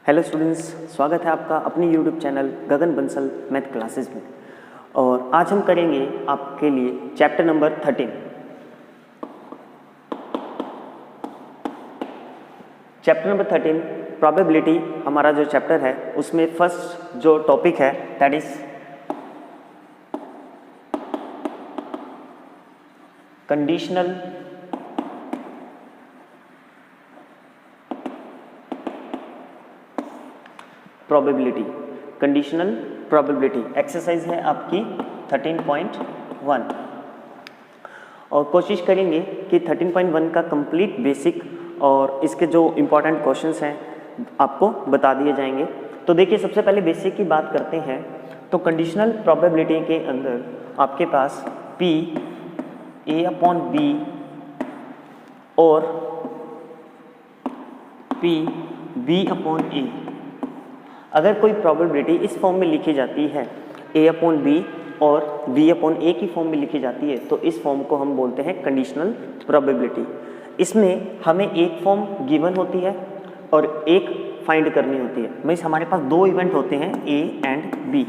Hello students, स्वागत है आपका अपनी यूट्यूब चैनल गगन बंसल मैथ क्लासेस में। और आज हम करेंगे आपके लिए chapter number 13। Chapter number 13 probability हमारा जो चैप्टर है उसमें फर्स्ट जो टॉपिक है that is conditional probability. Conditional probability exercise है आपकी 13.1 और कोशिश करेंगे कि 13.1 का कंप्लीट बेसिक और इसके जो इम्पोर्टेंट क्वेश्चंस हैं आपको बता दिए जाएंगे। तो देखिए, सबसे पहले बेसिक की बात करते हैं। तो कंडीशनल प्रोबेबिलिटी के अंदर आपके पास P A/B और P B/A, अगर कोई प्रोबेबिलिटी इस फॉर्म में लिखी जाती है A/B और B/A की फॉर्म में लिखी जाती है तो इस फॉर्म को हम बोलते हैं कंडीशनल प्रोबेबिलिटी। इसमें हमें एक फॉर्म गिवन होती है और एक फाइंड करनी होती है। मीन्स हमारे पास दो इवेंट होते हैं A एंड B।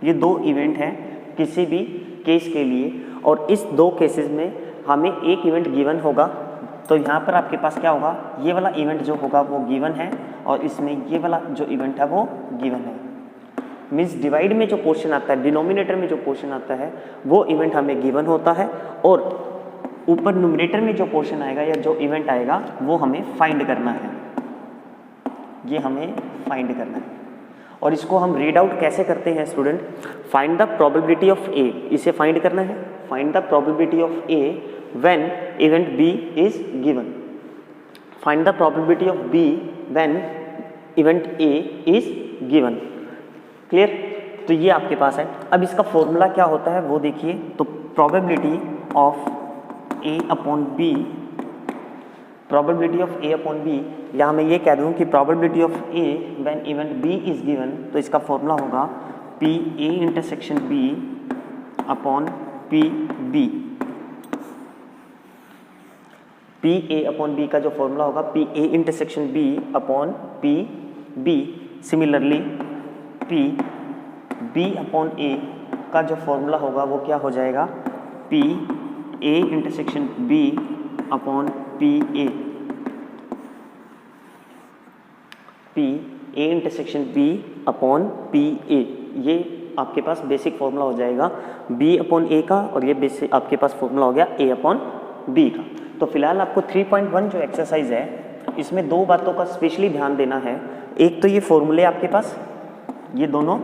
ये दो इवेंट हैं किसी भी केस के लिए और इस दो केसेस में हमें एक इवेंट गिवन होगा। तो यहाँ पर आपके पास क्या होगा, ये वाला इवेंट जो होगा वो गिवन है और इसमें ये वाला जो इवेंट है वो गिवन है। मीन्स डिवाइड में जो पोर्शन आता है, डिनोमिनेटर में जो पोर्शन आता है वो इवेंट हमें गिवन होता है और ऊपर न्यूमरेटर में जो पोर्शन आएगा या जो इवेंट आएगा वो हमें फाइंड करना है। ये हमें फाइंड करना है और इसको हम रीड आउट कैसे करते हैं student? Find the probability of A, इसे फाइंड करना है। Find the probability of A when event B is given. Find the probability of B when event A is given. Clear? तो ये आपके पास है। अब इसका फॉर्मूला क्या होता है वो देखिए। तो probability of A/B, probability of A/B, या मैं ये कह दूँ कि probability of A when event B is given, तो इसका फॉर्मूला होगा PA intersection B upon PB। PA/B का जो फॉर्मूला होगा PA intersection B upon PB। Similarly PB/A का जो फॉर्मूला होगा वो क्या हो जाएगा, PA intersection B upon PA। PA intersection B upon PA, ये आपके पास बेसिक फॉर्मूला हो जाएगा B/A का और ये बेसिक आपके पास फॉर्मूला हो गया A/B का। तो फिलहाल आपको 3.1 जो एक्सरसाइज है इसमें दो बातों का स्पेशली ध्यान देना है। एक तो ये फॉर्मूले आपके पास ये दोनों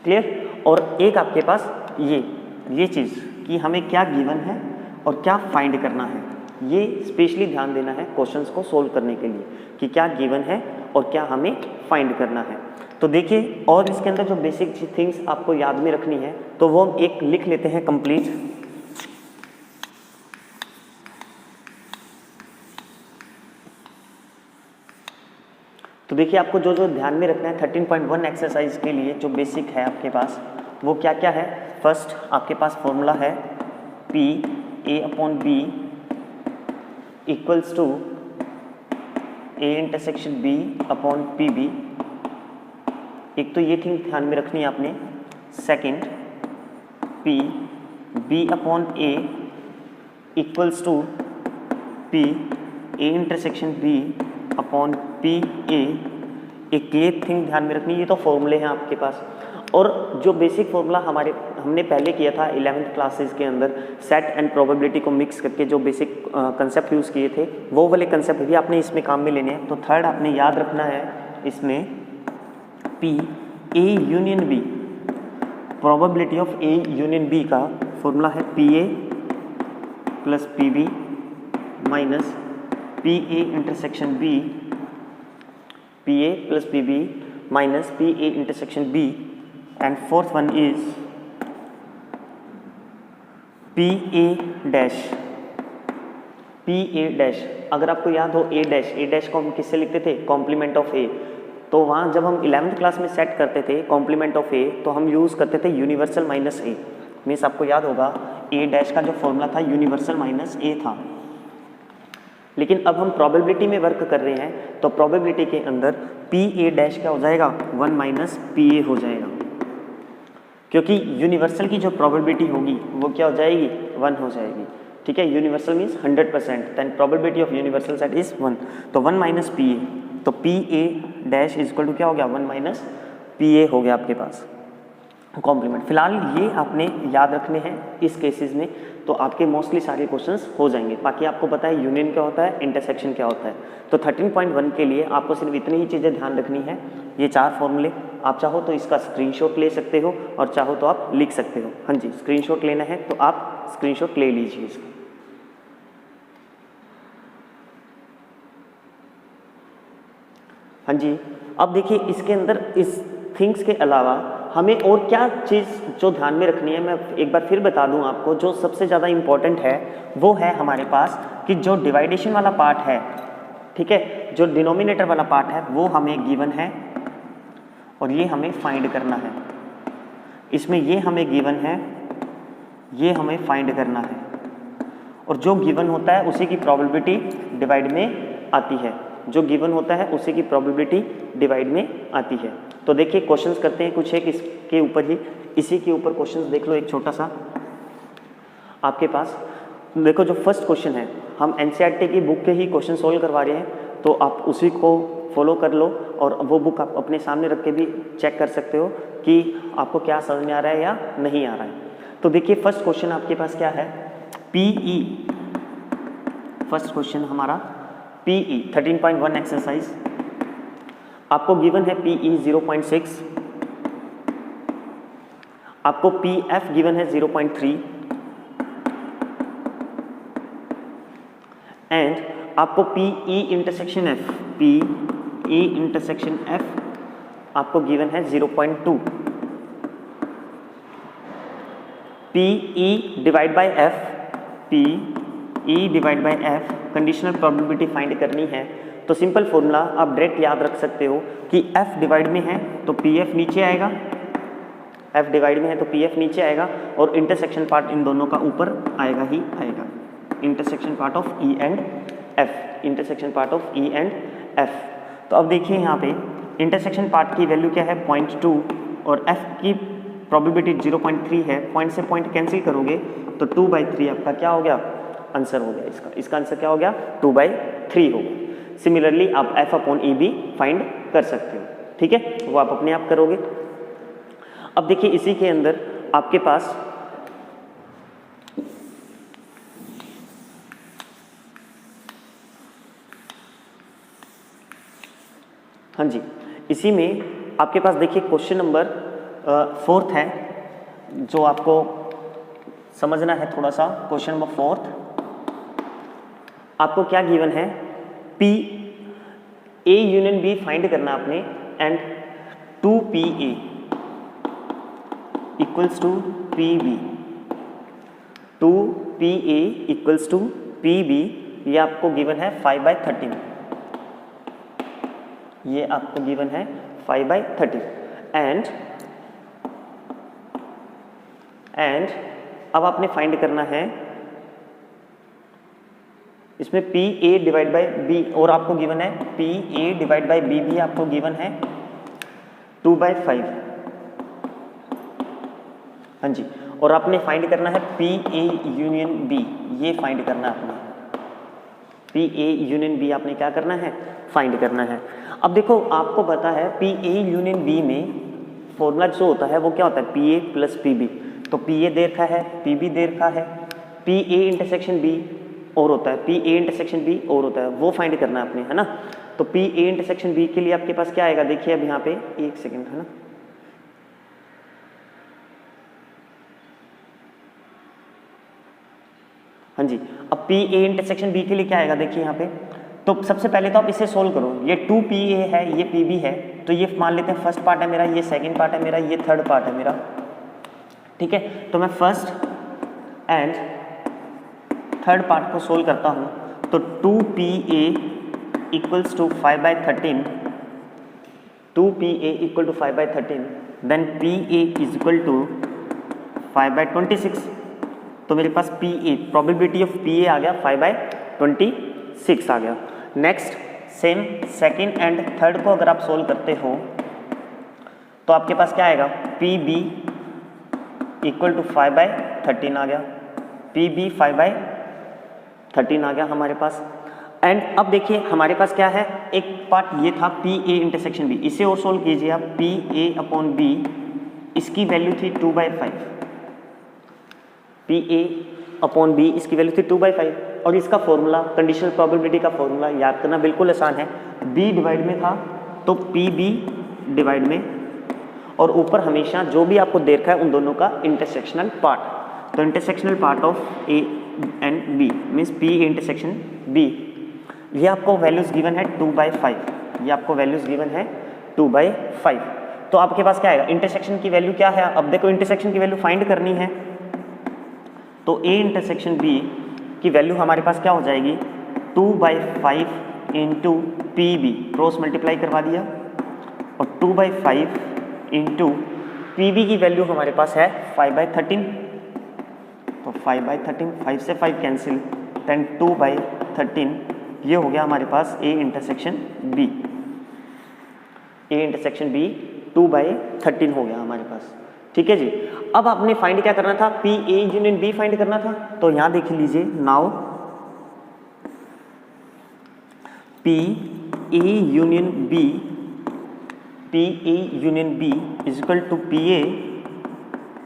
क्लियर, और एक आपके पास ये चीज़ कि हमें क्या गिवन है और क्या फाइंड करना है। ये स्पेशली ध्यान देना है क्वेश्चंस को सोल्व करने के लिए कि क्या गिवन है और क्या हमें फाइंड करना है। तो देखिए, और इसके अंदर जो बेसिक थिंग्स आपको याद में रखनी है तो वो हम एक लिख लेते हैं कंप्लीट। तो देखिए, आपको जो जो ध्यान में रखना है 13.1 एक्सरसाइज के लिए जो बेसिक है आपके पास वो क्या क्या है। फर्स्ट आपके पास फॉर्मूला है PA/B equals to A intersection B upon PB। एक तो ये थिंग ध्यान में रखनी है आपने। Second PB/A equals to PA intersection B upon PA। एक ये थिंग ध्यान में रखनी, ये तो फॉर्मूले हैं आपके पास। और जो बेसिक फॉर्मूला हमने पहले किया था 11th क्लासेस के अंदर, सेट एंड प्रोबेबिलिटी को मिक्स करके जो बेसिक कंसेप्ट यूज़ किए थे वो वाले कंसेप्ट भी आपने इसमें काम में लेने हैं। तो थर्ड आपने याद रखना है इसमें PA union B, probability of A union B का फॉर्मूला है PA plus PB minus PA intersection B, PA plus PB minus PA intersection B। And fourth one is PA dash. अगर आपको याद हो A डैश को हम किससे लिखते थे, कॉम्प्लीमेंट ऑफ A। तो वहाँ जब हम 11th क्लास में सेट करते थे कॉम्प्लीमेंट ऑफ A तो हम यूज़ करते थे यूनिवर्सल माइनस A। मीन्स आपको याद होगा A डैश का जो फॉर्मूला था यूनिवर्सल माइनस A था। लेकिन अब हम प्रोबेबिलिटी में वर्क कर रहे हैं, तो प्रोबेबिलिटी के अंदर पी ए डैश क्या हो जाएगा, 1 माइनस पी ए हो जाएगा, क्योंकि यूनिवर्सल की जो प्रोबेबिलिटी होगी वो क्या हो जाएगी, 1 हो जाएगी। ठीक है, universal means 100%, then probability of universal set is 1, तो 1 माइनस पी ए, तो P A dash is equal to क्या हो गया, 1 माइनस पी ए हो गया आपके पास कॉम्प्लीमेंट। फिलहाल ये आपने याद रखने हैं इस केसेस में, तो आपके मोस्टली सारे क्वेश्चंस हो जाएंगे। बाकी आपको पता है यूनियन क्या होता है, इंटरसेक्शन क्या होता है। तो 13.1 के लिए आपको सिर्फ इतनी ही चीज़ें ध्यान रखनी है, ये 4 फॉर्मूले। आप चाहो तो इसका स्क्रीनशॉट ले सकते हो और चाहो तो आप लिख सकते हो। हाँ जी, स्क्रीनशॉट लेना है तो आप स्क्रीनशॉट ले लीजिए इसका। हाँ जी, अब देखिए इसके अंदर इस थिंग्स के अलावा हमें और क्या चीज़ जो ध्यान में रखनी है, मैं एक बार फिर बता दूं आपको। जो सबसे ज़्यादा इम्पॉर्टेंट है वो है हमारे पास कि जो डिवाइडेशन वाला पार्ट है, ठीक है, जो डिनोमिनेटर वाला पार्ट है वो हमें गिवन है और ये हमें फाइंड करना है। इसमें ये हमें गिवन है, ये हमें फाइंड करना है, और जो गिवन होता है उसी की प्रोबेबिलिटी डिवाइड में आती है। जो गिवन होता है उसी की प्रोबेबिलिटी डिवाइड में आती है। तो देखिए क्वेश्चंस करते हैं कुछ एक इसके ऊपर ही, इसी के ऊपर क्वेश्चंस देख लो। एक छोटा सा आपके पास देखो, जो फर्स्ट क्वेश्चन है, हम एनसीईआरटी की बुक के ही क्वेश्चन सोल्व करवा रहे हैं, तो आप उसी को फॉलो कर लो और वो बुक आप अपने सामने रख के भी चेक कर सकते हो कि आपको क्या समझ में आ रहा है या नहीं आ रहा है। तो देखिए फर्स्ट क्वेश्चन आपके पास क्या है, पीई। फर्स्ट क्वेश्चन हमारा पीई 13.1 एक्सरसाइज, आपको गिवन है पीई 0.6, आपको पीएफ गिवन है 0.3 एंड आपको PE intersection F, PE intersection F आपको गिवन है 0.2। PE divide by F, PE divide by F conditional probability find करनी है। तो सिंपल फॉर्मूला आप डायरेक्ट याद रख सकते हो कि f डिवाइड में है तो pf नीचे आएगा, f डिवाइड में है तो pf नीचे आएगा, और इंटरसेक्शन पार्ट इन दोनों का ऊपर आएगा ही आएगा। Intersection part of e and f, intersection part of e and f। तो अब देखिए यहाँ पे इंटरसेक्शन पार्ट की वैल्यू क्या है, 0.2, और f की प्रोबेबिलिटी 0.3 है। पॉइंट से पॉइंट कैंसिल करोगे तो 2/3 आपका क्या हो गया, आंसर हो गया। इसका आंसर क्या हो गया, 2/3 हो गया। सिमिलरली आप f अपॉन e भी फाइंड कर सकते हो, ठीक है, वो आप अपने आप करोगे। अब देखिए इसी के अंदर आपके पास हाँ जी, इसी में आपके पास देखिए क्वेश्चन नंबर 4 है जो आपको समझना है थोड़ा सा। क्वेश्चन नंबर 4 आपको क्या गिवन है, P A union B find करना आपने, and 2PA equals to PB, 2PA equals to PB, ये आपको गिवन है 5/13, ये आपको गिवन है 5/13 एंड अब आपने फाइंड करना है इसमें PA डिवाइड बाई B, और आपको गिवन है PA डिवाइड बाई B भी आपको गिवन है 2/5। हाँ जी, और आपने फाइंड करना है PA यूनियन B, ये फाइंड करना है आपने। PA यूनियन B आपने क्या करना है, फाइंड करना है। अब देखो आपको पता है PA यूनियन B में फॉर्मूला जो होता है वो क्या होता है, PA प्लस PB। तो PA दे रखा है, PB दे रखा है, PA इंटरसेक्शन B और होता है, PA इंटरसेक्शन B और होता है, वो फाइंड करना है आपने, है ना। तो PA इंटरसेक्शन B के लिए आपके पास क्या आएगा, देखिए अब यहाँ पे एक सेकेंड, है ना। हाँ जी, अब PA इंटरसेक्शन B के लिए क्या आएगा, देखिए यहाँ पे। तो सबसे पहले तो आप इसे सोल्व करो, ये 2PA है, ये PB है, तो ये मान लेते हैं फर्स्ट पार्ट है मेरा, ये सेकंड पार्ट है मेरा, ये थर्ड पार्ट है मेरा, ठीक है। तो मैं फर्स्ट एंड थर्ड पार्ट को सोल्व करता हूँ, तो 2PA equals to 5/13, 2PA equal to 5/13, then PA is equal to 5/26। तो मेरे पास PA प्रोबेबिलिटी ऑफ PA आ गया 5/26, 6 आ गया। Next same second and third को अगर आप सोल्व करते हो तो आपके पास क्या आएगा, पी बी इक्वल टू 5/13 आ गया, पी बी 5/13 आ गया हमारे पास। एंड अब देखिए हमारे पास क्या है, एक पार्ट ये था पी ए इंटरसेक्शन बी, इसे और सोल्व कीजिए आप, पी ए अपॉन बी, इसकी वैल्यू थी 2/5, पी ए अपॉन बी इसकी वैल्यू थी 2/5, और इसका फॉर्मूला कंडीशनल प्रोबेबिलिटी का फॉर्मूला याद करना बिल्कुल आसान है, बी डिवाइड में था तो पी बी डिवाइड में, और ऊपर हमेशा जो भी आपको दे रखा है उन दोनों का इंटरसेक्शनल पार्ट, तो intersectional part of A and B means P intersection B, ये आपको वैल्यूज गिवन है 2/5, ये आपको वैल्यूज गिवन है 2/5। तो आपके पास क्या आएगा, इंटरसेक्शन की वैल्यू क्या है, अब देखो इंटरसेक्शन की वैल्यू फाइंड करनी है, तो ए इंटरसेक्शन बी की वैल्यू हमारे पास क्या हो जाएगी, 2/5 into P B, cross multiply करवा दिया, और 2/5 इंटू पी बी की वैल्यू हमारे पास है 5/13, तो 5/13, 5 से 5 कैंसिल, देन 2/13, ये हो गया हमारे पास A intersection B, A intersection B 2/13 हो गया हमारे पास। ठीक है जी, अब आपने फाइंड क्या करना था, P A union B find करना था, तो यहां देख लीजिए, now P A union B, P A union B is equal to P A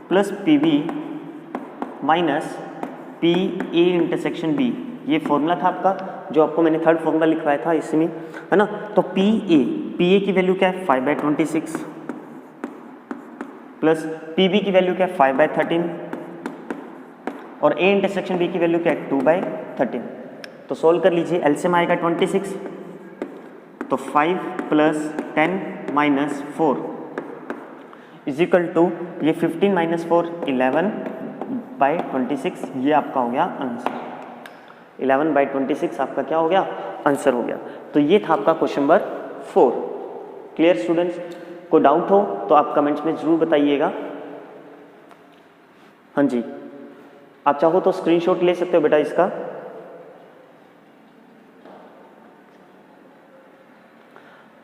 plus P B minus P A intersection B, ये फॉर्मूला था आपका जो आपको मैंने थर्ड फॉर्मूला लिखवाया था इसमें, है ना। तो पी ए की वैल्यू क्या है 5/26 प्लस पी बी की वैल्यू क्या है 5/13 और ए इंटरसेक्शन बी की वैल्यू क्या है 2/13। तो सोल्व कर लीजिए, एलसीएम आएगा 26, तो 5 + 10 - 4 इज इक्वल टू ये 15 - 4 11/26, ये आपका हो गया आंसर, 11/26 आपका क्या हो गया, आंसर हो गया। तो ये था आपका क्वेश्चन नंबर 4। क्लियर स्टूडेंट्स, को डाउट हो तो आप कमेंट्स में जरूर बताइएगा। हाँ जी, आप चाहो तो स्क्रीनशॉट ले सकते हो बेटा इसका।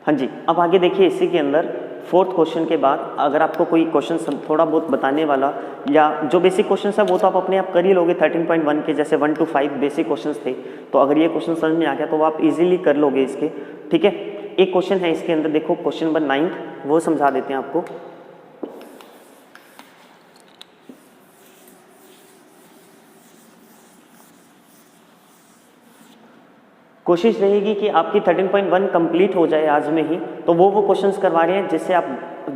हाँ जी, अब आगे देखिए, इसी के अंदर फोर्थ क्वेश्चन के बाद अगर आपको कोई क्वेश्चन थोड़ा बहुत बताने वाला या जो बेसिक क्वेश्चन है वो तो आप अपने आप कर ही लोगे, 13.1 के जैसे 1 to 5 बेसिक क्वेश्चन थे, तो अगर ये क्वेश्चन समझ में आ गया तो आप इजीली कर लोगे इसके। ठीक है, एक क्वेश्चन है इसके अंदर, देखो क्वेश्चन नंबर 9, वो समझा देते हैं आपको। कोशिश रहेगी कि आपकी 13.1 कंप्लीट हो जाए आज में ही, तो वो क्वेश्चंस करवा रहे हैं जिससे आप,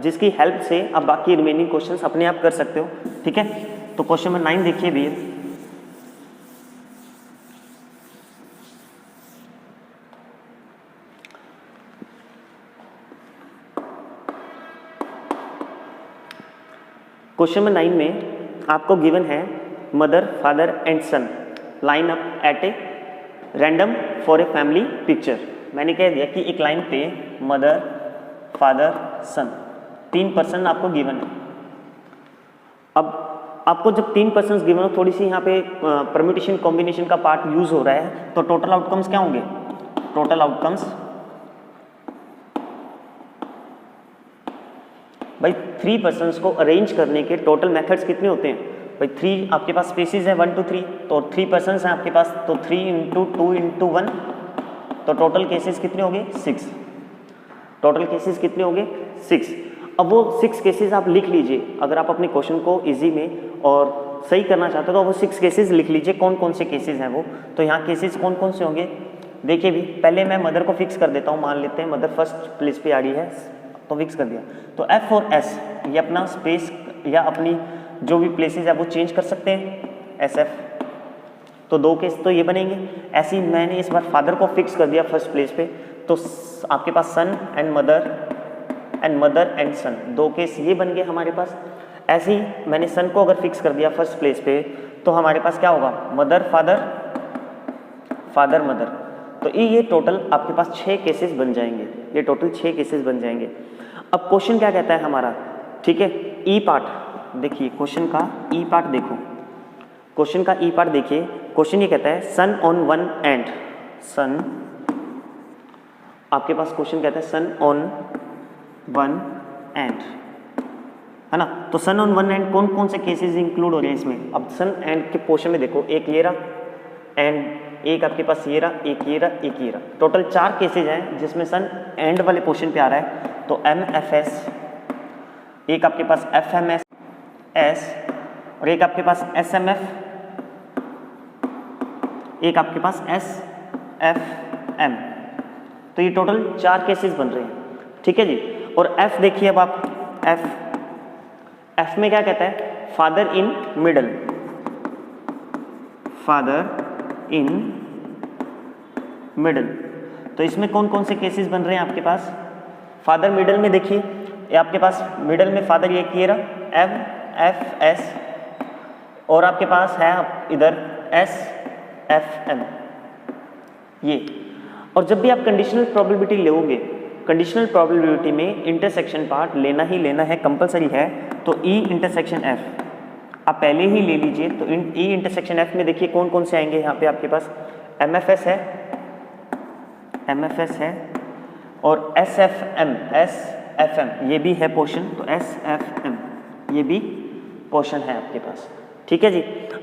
जिसकी हेल्प से आप बाकी रिमेनिंग क्वेश्चंस अपने आप कर सकते हो। ठीक है, तो क्वेश्चन नंबर 9 देखिए भैया, क्वेश्चन नंबर 9 में आपको गिवन है mother, father and son line up at a random for a family picture. मैंने कह दिया कि एक लाइन पे मदर, फादर, सन, 3 पर्सन आपको गिवन है। अब आपको जब 3 पर्सन गिवन हो, थोड़ी सी यहाँ पे परम्यूटेशन कॉम्बिनेशन का पार्ट यूज हो रहा है, तो टोटल आउटकम्स क्या होंगे, टोटल आउटकम्स भाई 3 पर्सन्स को अरेंज करने के टोटल मेथड्स कितने होते हैं भाई, 3 आपके पास स्पेसिस है 1 to 3, तो 3 पर्सन्स हैं आपके पास, तो 3 × 2 × 1, तो टोटल केसेस कितने हो गए 6, टोटल केसेस कितने हो गए 6। अब वो 6 केसेस आप लिख लीजिए, अगर आप अपने क्वेश्चन को इजी में और सही करना चाहते हो तो वो 6 केसेस लिख लीजिए, कौन कौन से केसेस हैं वो। तो यहाँ केसेस कौन कौन से होंगे देखिए भी, पहले मैं मदर को फिक्स कर देता हूँ, मान लेते हैं मदर फर्स्ट प्लेस पे आ रही है, तो फिक्स कर दिया। तो F और S ये अपना स्पेस या अपनी जो भी प्लेसेस है वो चेंज कर सकते हैं, SF, तो 2 केस तो ये बनेंगे। ऐसे ही मैंने इस बार फादर को फिक्स कर दिया फर्स्ट प्लेस पे, तो आपके पास son and mother and son, 2 case ये बन गए हमारे पास। ऐसे ही मैंने सन को अगर फिक्स कर दिया फर्स्ट प्लेस पे, तो हमारे पास क्या होगा, मदर फादर, फादर मदर, तो ये टोटल आपके पास 6 केसेस बन जाएंगे, ये टोटल 6 केसेस बन जाएंगे। अब क्वेश्चन क्या कहता है हमारा, ठीक है, ई पार्ट देखिए, क्वेश्चन का ई पार्ट देखो, क्वेश्चन का ई पार्ट देखिए, क्वेश्चन ये कहता है सन ऑन वन एंड, सन, आपके पास क्वेश्चन कहता है सन ऑन 1 एंड, है ना। तो सन ऑन 1 एंड कौन कौन से केसेस इंक्लूड हो रहे हैं इसमें। अब सन एंड के पोर्शन में देखो, एक ये रहा एंड एक आपके पास ये रहा, एक ये रहा, एक ये रहा, टोटल 4 केसेज हैं जिसमें सन एंड वाले पोर्शन पे आ रहा है। तो MFS, एक आपके पास FMS और एक आपके पास SMF, एक आपके पास SFM। तो ये टोटल 4 केसेस बन रहे हैं, ठीक है जी। और F देखिए, अब आप F में क्या कहता है, father in middle, father in middle. तो इसमें कौन कौन से केसेस बन रहे हैं आपके पास। फादर मिडल में देखिए, ये आपके पास मिडल में फादर ये किए रहा MFS और आपके पास है इधर SFM ये। और जब भी आप कंडीशनल प्रोबेबिलिटी लोगे, कंडीशनल प्रोबेबिलिटी में इंटरसेक्शन पार्ट लेना ही लेना है, कंपलसरी है। तो E इंटरसेक्शन F आप पहले ही ले लीजिए। तो E इंटरसेक्शन F में देखिए कौन कौन से आएंगे, यहाँ पे आपके पास MFS है और SFM ये भी है पोर्शन, तो SFM ये भी पोर्शन है आपके पास, ठीक है जी।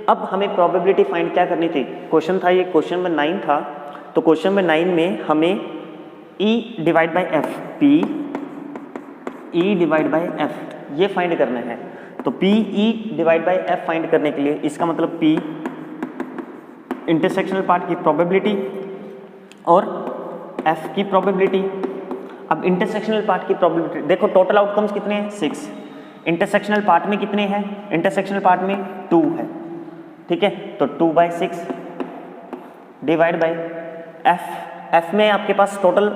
अब हमें प्रोबेबिलिटी फाइंड क्या करनी थी, क्वेश्चन था ये, क्वेश्चन नंबर 9 था। तो क्वेश्चन नंबर 9 में हमें E divide by F, E divide by F ये फाइंड करना है। तो PE divide by F find करने के लिए इसका मतलब P इंटरसेक्शनल पार्ट की प्रोबेबिलिटी और F की प्रोबेबिलिटी। अब इंटरसेक्शनल पार्ट की प्रोबेबिलिटी देखो, टोटल आउटकम्स कितने हैं 6, इंटरसेक्शनल पार्ट में कितने हैं, इंटरसेक्शनल पार्ट में 2 है, ठीक है। तो 2/6 डिवाइड बाई F में आपके पास टोटल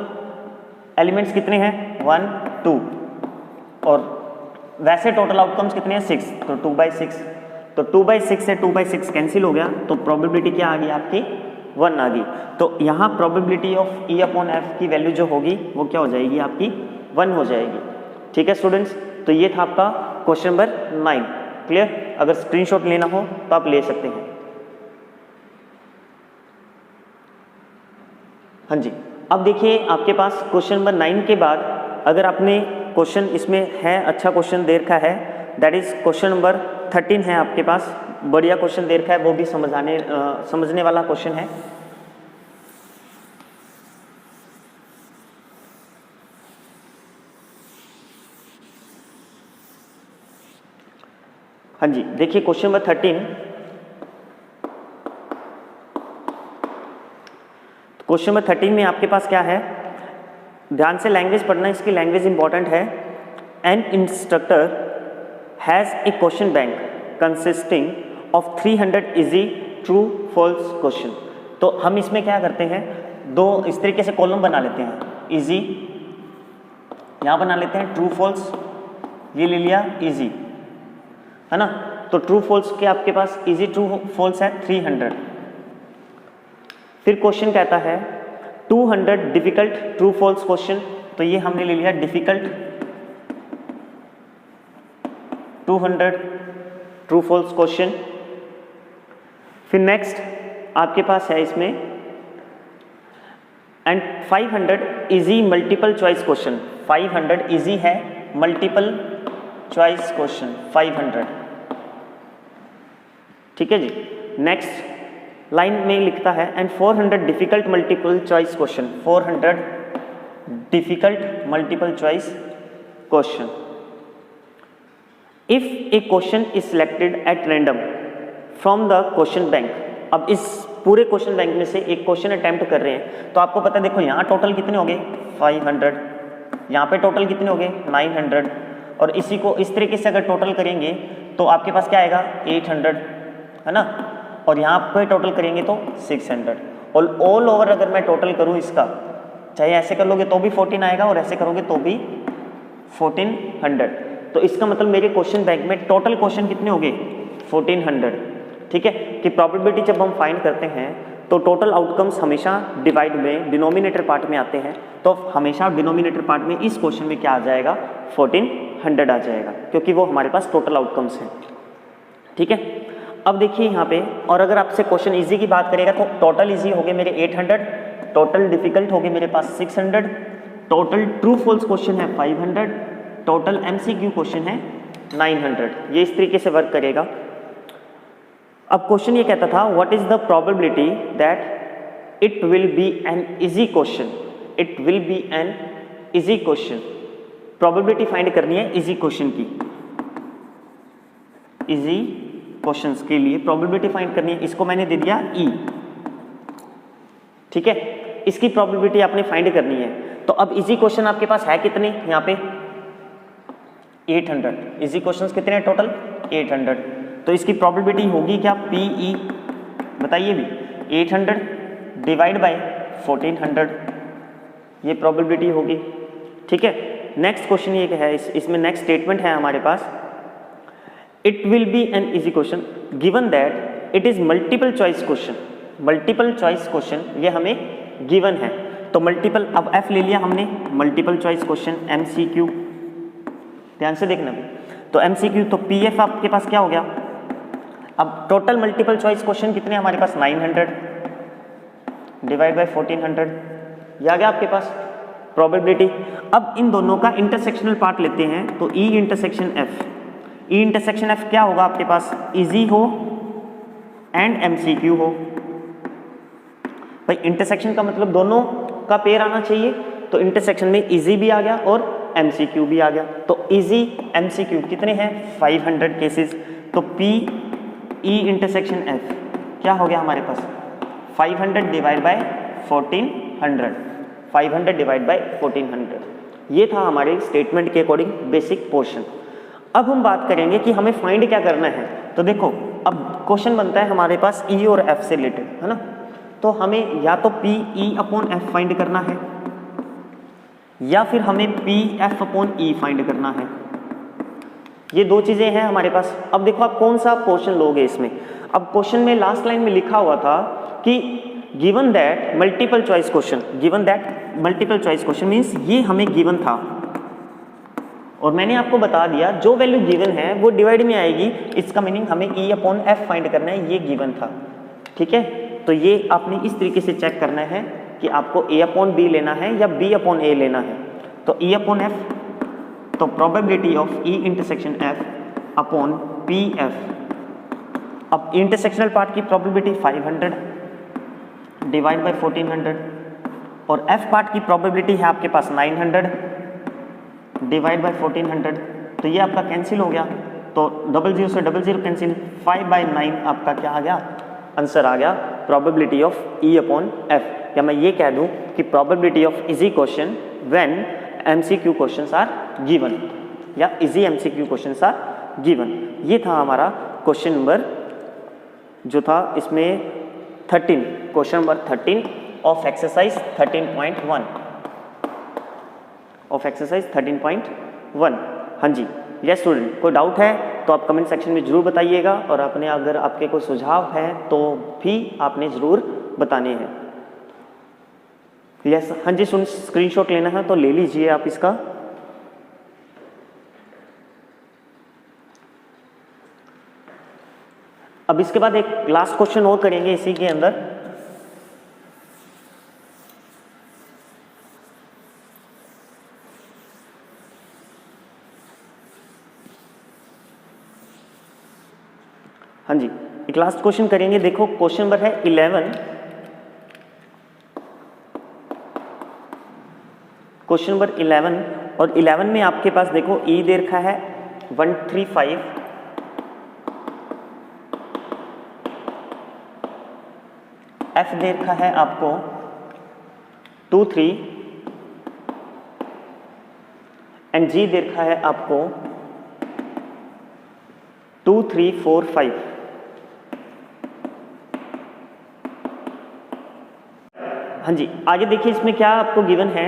एलिमेंट्स कितने हैं 1 2 और वैसे टोटल आउटकम्स कितने हैं 6, तो 2/6। तो 2/6 से 2/6 कैंसिल हो गया, तो प्रोबेबिलिटी क्या आ गई आपकी 1 आ गई। तो यहाँ probability of E upon F की वैल्यू जो होगी वो क्या हो जाएगी आपकी 1 हो जाएगी, ठीक है स्टूडेंट्स। तो ये था आपका क्वेश्चन नंबर 9, क्लियर। अगर स्क्रीनशॉट लेना हो तो आप ले सकते हैं। हाँ जी, अब देखिए आपके पास क्वेश्चन नंबर 9 के बाद अगर आपने क्वेश्चन इसमें है, अच्छा क्वेश्चन दे रखा है, दैट इज क्वेश्चन नंबर 13 है आपके पास, बढ़िया क्वेश्चन दे रखा है, वो भी समझने वाला क्वेश्चन है। हाँ जी, देखिए क्वेश्चन नंबर 13, क्वेश्चन नंबर 13 में आपके पास क्या है, ध्यान से लैंग्वेज पढ़ना, इसकी लैंग्वेज इंपॉर्टेंट है। An instructor has a question bank consisting of 300 easy true false question. तो हम इसमें क्या करते हैं, दो इस तरीके से कॉलम बना लेते हैं, इजी यहाँ बना लेते हैं, ट्रू फॉल्स ये ले लिया इजी, है ना। तो ट्रू फॉल्स के आपके पास इजी ट्रू फॉल्स है 300। फिर क्वेश्चन कहता है 200 डिफिकल्ट ट्रू फॉल्स क्वेश्चन, तो ये हमने ले लिया डिफिकल्ट 200 ट्रू फॉल्स क्वेश्चन। फिर नेक्स्ट आपके पास है इसमें and 500 easy multiple choice question, 500 easy है मल्टीपल चॉइस क्वेश्चन 500, ठीक है जी। नेक्स्ट लाइन में लिखता है and 400 difficult multiple choice question, 400 difficult multiple choice question. If A question is selected at random from the question bank, अब इस पूरे question bank में से एक क्वेश्चन अटेम्प्ट कर रहे हैं, तो आपको पता है देखो यहाँ टोटल कितने हो गए 500, यहाँ पे टोटल कितने हो गए 900, और इसी को इस तरीके से अगर टोटल करेंगे तो आपके पास क्या आएगा 800, है ना। और यहाँ पे टोटल करेंगे तो 600, और ऑल ओवर अगर मैं टोटल करूँ इसका, चाहे ऐसे कर लोगे तो भी 14 आएगा और ऐसे करोगे तो भी 1400। तो इसका मतलब मेरे क्वेश्चन बैंक में टोटल क्वेश्चन कितने हो गए 1400, ठीक है। कि प्रोबेबिलिटी जब हम फाइंड करते हैं तो टोटल आउटकम्स हमेशा डिवाइड में डिनोमिनेटर पार्ट में आते हैं, तो हमेशा डिनोमिनेटर पार्ट में इस क्वेश्चन में क्या आ जाएगा 1400 आ जाएगा, क्योंकि वो हमारे पास टोटल आउटकम्स हैं, ठीक है। अब देखिए यहाँ पे, और अगर आपसे क्वेश्चन इजी की बात करेगा तो टोटल इजी हो गए मेरे 800, टोटल डिफिकल्ट हो गए मेरे पास 600, टोटल ट्रू फॉल्स क्वेश्चन है 500, टोटल एमसीक्यू क्वेश्चन है 900। ये इस तरीके से वर्क करेगा। अब क्वेश्चन ये कहता था what is the probability that it will be an easy question, it will be an easy question. Probability find करनी है इजी क्वेश्चन की, इजी क्वेश्चंस के लिए प्रोबेबिलिटी फाइंड करनी है। इसको मैंने दे दिया ई, ठीक है, इसकी प्रोबेबिलिटी आपने फाइंड करनी है। तो अब इजी क्वेश्चन आपके पास है कितने, यहाँ पे 800। इजी क्वेश्चंस कितने हैं टोटल 800। तो इसकी प्रोबेबिलिटी होगी क्या, पी ई बताइए भी, 800 डिवाइड बाय 1400, ये प्रोबेबिलिटी होगी, ठीक है। नेक्स्ट क्वेश्चन ये है, इसमें नेक्स्ट स्टेटमेंट है हमारे पास, it will be an easy question given that it is multiple choice question. Multiple choice question ये हमें गिवन है, तो मल्टीपल, अब एफ ले लिया हमने, मल्टीपल चॉइस क्वेश्चन एमसीक्यू, ध्यान से देखना भी, तो एमसीक्यू, तो पीएफ आपके पास क्या हो गया। अब टोटल मल्टीपल चॉइस क्वेश्चन कितने हमारे पास 900 डिवाइड बाय 1400, ये आ गया आपके पास प्रोबेबिलिटी। अब इन दोनों का इंटरसेक्शनल पार्ट लेते हैं, तो E intersection F, E intersection F क्या होगा आपके पास, इजी हो एंड एमसीक्यू हो। भाई इंटरसेक्शन का मतलब दोनों का पेयर आना चाहिए, तो इंटरसेक्शन में इजी भी आ गया और एमसीक्यू भी आ गया। तो इजी एमसीक्यू कितने हैं 500 केसेस, तो पी ई इंटरसेक्शन एफ क्या हो गया हमारे पास 500 डिवाइड बाय 1400, 500 डिवाइड बाय 1400। ये था हमारे स्टेटमेंट के अकॉर्डिंग बेसिक पोर्शन। अब हम बात करेंगे कि हमें फाइंड क्या करना है। तो देखो अब क्वेश्चन बनता है हमारे पास ई और एफ से रिलेटेड, है ना, तो हमें या तो P E upon F find करना है या फिर हमें पी एफ अपॉन ई फाइंड करना है। ये दो चीजें हैं हमारे पास। अब देखो आप कौन सा पोर्शन लोगे इसमें। अब क्वेश्चन में लास्ट लाइन में लिखा हुआ था कि given that multiple choice question, given that multiple choice question means ये हमें गिवन था और मैंने आपको बता दिया जो वैल्यू गिवन है वो डिवाइड में आएगी, इसका मीनिंग हमें ई अपॉन एफ फाइंड करना है, ये गिवन था, ठीक है। तो ये आपने इस तरीके से चेक करना है कि आपको ए अपॉन बी लेना है या बी अपॉन ए लेना है। तो ई अपॉन एफ, तो probability of E intersection F upon P F. अब इंटरसेक्शनल पार्ट की प्रोबेबिलिटी 500 डिवाइड बाय 1400 और एफ पार्ट की प्रोबेबिलिटी है आपके पास 900 डिवाइड बाय 1400। तो ये आपका कैंसिल हो गया, तो 00 से 00 कैंसिल, 5/9 आपका क्या आ गया, आंसर आ गया probability of E upon F. या मैं ये कह दूं कि probability of easy question when MCQ questions are given या easy MCQ questions are given. ये था हमारा क्वेश्चन नंबर जो था इसमें 13, question number 13 of exercise 13.1 of exercise 13.1। हाँ जी, यस स्टूडेंट, कोई डाउट है तो आप कमेंट सेक्शन में जरूर बताइएगा और आपने अगर आपके कोई सुझाव है तो भी आपने जरूर बताने हैं। यस, हाँ जी, स्क्रीनशॉट लेना है तो ले लीजिए आप इसका। अब इसके बाद एक लास्ट क्वेश्चन और करेंगे इसी के अंदर। हाँ जी, एक लास्ट क्वेश्चन करेंगे। देखो क्वेश्चन नंबर है 11, क्वेश्चन नंबर 11 और 11 में आपके पास देखो ई दे रखा है 135, एफ दे रखा है आपको 23 एंड जी दे रखा है आपको 2 3 4 5। हाँ जी, आगे देखिए इसमें क्या आपको गिवन है।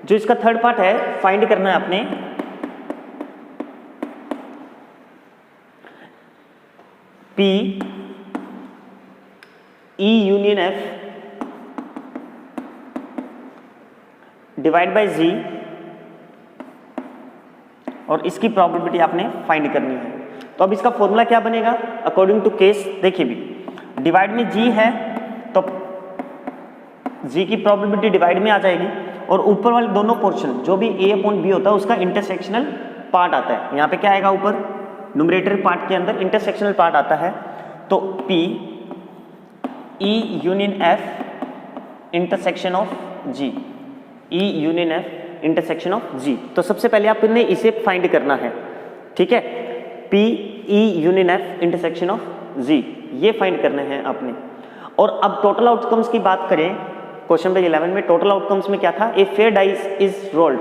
जो इसका थर्ड पार्ट है फाइंड करना है आपने P E union F divide by G और इसकी प्रोबेबिलिटी आपने फाइंड करनी है। तो अब इसका फॉर्मूला क्या बनेगा अकॉर्डिंग टू केस, देखिए भी डिवाइड में G है तो जी की प्रोबेबिलिटी डिवाइड में आ जाएगी और ऊपर वाले दोनों पोर्शन जो भी a अपॉन बी होता है उसका इंटरसेक्शनल पार्ट आता है। यहाँ पे क्या आएगा, ऊपर न्यूमरेटर पार्ट के अंदर इंटरसेक्शनल पार्ट आता है, तो P E union F intersection of G, E union F intersection of G। तो सबसे पहले आपने इसे फाइंड करना है, ठीक है, P E union F intersection of G, ये फाइंड करने हैं आपने। और अब टोटल आउटकम्स की बात करें, क्वेश्चन नंबर 11 में टोटल आउटकम्स में क्या था, a fair dice is rolled,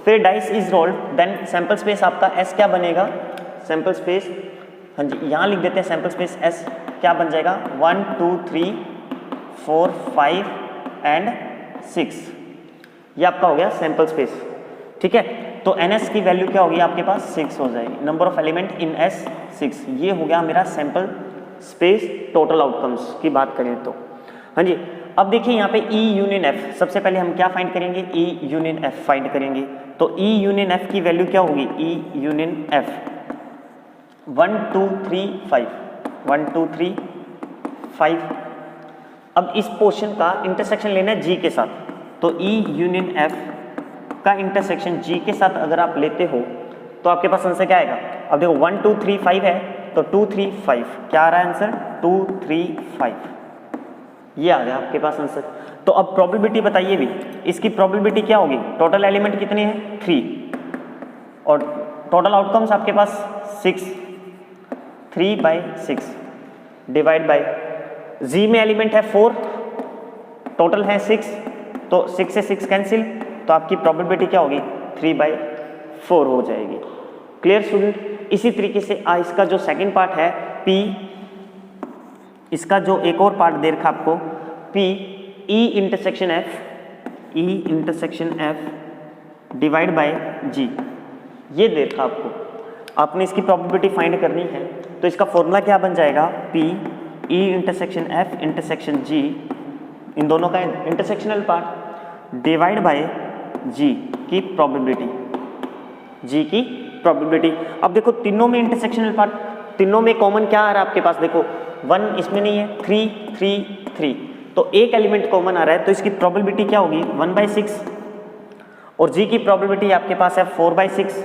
fair dice is rolled, then sample space आपका S क्या बनेगा, सैंपल स्पेस, हाँ जी यहाँ लिख देते हैं सैंपल स्पेस S क्या बन जाएगा 1 2 3 4 5 एंड 6, ये आपका हो गया सैंपल स्पेस, ठीक है। तो NS की वैल्यू क्या होगी आपके पास 6 हो जाएगी, number of element in S 6, ये हो गया मेरा सैंपल स्पेस टोटल आउटकम्स की बात करें तो, हाँ जी। अब देखिए यहाँ पे E यूनियन F, सबसे पहले हम क्या फाइंड करेंगे, E यूनियन F फाइंड करेंगे। तो E यूनियन F की वैल्यू क्या होगी, E यूनियन F 1 2 3 5 1 2 3 5। अब इस पोर्शन का इंटरसेक्शन लेना है G के साथ, तो E यूनियन F का इंटरसेक्शन G के साथ अगर आप लेते हो तो आपके पास आंसर क्या आएगा। अब देखो 1 2 3 5 है तो 2 3 5, क्या आ रहा है आंसर 2 3 5, ये आ गया आपके पास आंसर। तो अब प्रोबेबिलिटी बताइए भी, इसकी प्रोबेबिलिटी क्या होगी, टोटल एलिमेंट कितने हैं 3 और टोटल आउटकम्स आपके पास 6, 3/6 डिवाइड बाय G में एलिमेंट है 4, टोटल है 6, तो 6 से 6 कैंसिल, तो आपकी प्रोबेबिलिटी क्या होगी 3/4 हो जाएगी। Clear student. इसी तरीके से इसका जो सेकंड पार्ट है P, इसका जो एक और पार्ट दे रखा आपको P E intersection F, E intersection F divide by G, ये दे रखा आपको, आपने इसकी प्रोबेबिलिटी फाइंड करनी है। तो इसका फॉर्मूला क्या बन जाएगा, P E intersection F intersection G, इन दोनों का intersectional part divide by G की प्रोबेबिलिटी, G की प्रोबेबिलिटी। अब देखो तीनों में इंटरसेक्शनल पार्ट, तीनों में कॉमन क्या आ रहा है आपके पास, देखो 1 इसमें नहीं है, 3 3 3, तो एक एलिमेंट कॉमन आ रहा है, तो इसकी प्रोबेबिलिटी क्या होगी 1/6 और G की प्रोबेबिलिटी आपके पास है 4/6,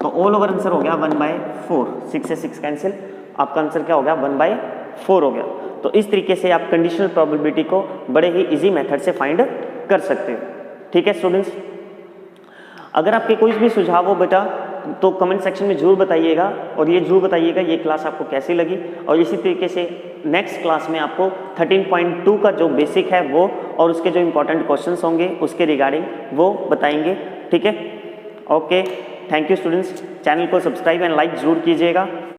तो ऑल ओवर आंसर हो गया 1/4, 6 से 6 कैंसिल, आपका आंसर क्या हो गया 1/4 हो गया। तो इस तरीके से आप कंडीशनल प्रोबेबिलिटी को बड़े ही इजी मेथड से फाइंड कर सकते हो, ठीक है स्टूडेंट्स। अगर आपके कोई भी सुझाव हो बेटा तो कमेंट सेक्शन में जरूर बताइएगा, और ये जरूर बताइएगा ये क्लास आपको कैसी लगी, और इसी तरीके से नेक्स्ट क्लास में आपको 13.2 का जो बेसिक है वो और उसके जो इंपॉर्टेंट क्वेश्चंस होंगे उसके रिगार्डिंग वो बताएंगे, ठीक है। Okay, thank you students, channel को सब्सक्राइब एंड लाइक जरूर कीजिएगा।